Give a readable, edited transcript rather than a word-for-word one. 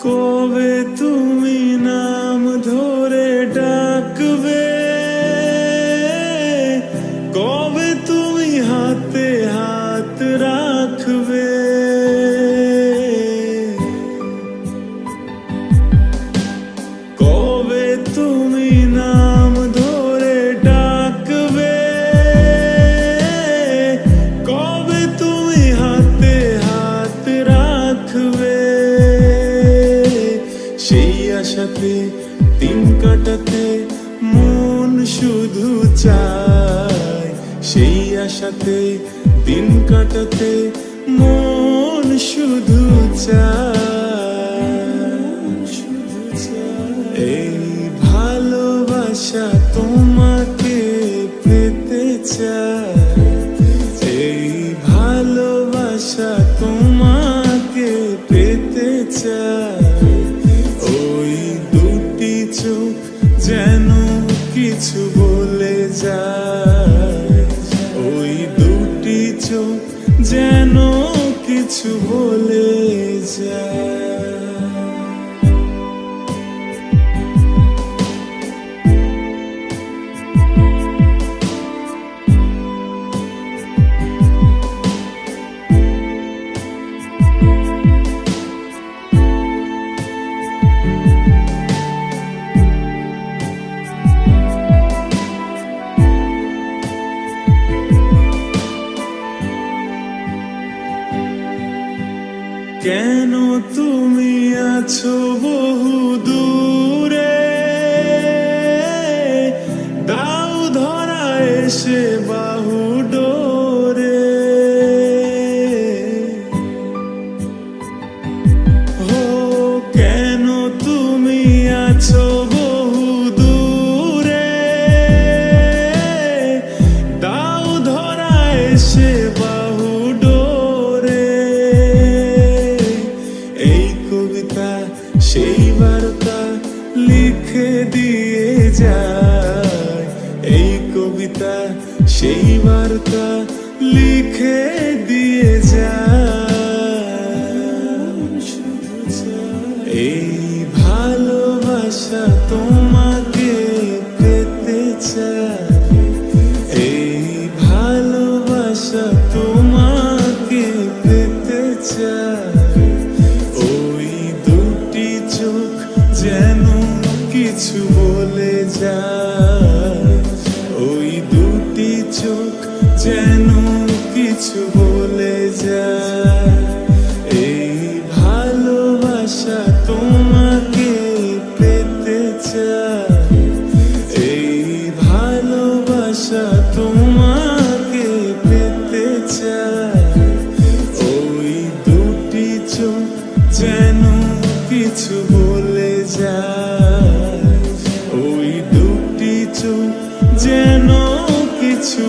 কবে তুমি নাম ধরে ডাকবে, কবে তুমি হাতে হাত রাখবে, কবে তুমি নাম ধরে ডাকবে, কবে তুমি হাতে হাত রাখবে। সেই আশাতে দিন কাটাতে মন শুধু চায়, সেই আশাতে দিন কাটাতে মন শুধু চায়। এই ভালোবাসা তোমাকে পেতে চায়, এই ভালোবাসা তোমাকে পেতে চায়। ওই দুটি চোখ যেন কিছু বলে যায়, ওই দুটি চোখ যেন কিছু বলে যায়। কেন তুমি আছো বহু দূরে, দাও ধরা এসে বাহু ডোরে। ও কেন তুমি আছো বহু দূরে, দাও ধরা এসে বাহু ডোরে। এই কবিতা সেই বার্তা লিখে দিয়ে যায়, এই কবিতা সেই বার্তা লিখে দিয়ে যায়। এই ভালোবাসা তোমাকে পেতে চায়, এই ভালোবাসা তোমাকে পেতে চায়। যেন কিছু বলে যায়, ওই দুটি চোখ যেন কিছু বলে যায়। এই ভালোবাসা তোমাকে পেতে চায়, এই ভালোবাসা তোমাকে পেতে চায়। ওই দুটি চোখ যেন কিছু বলে যায়, ওই দুটি চোখ যেন কিছু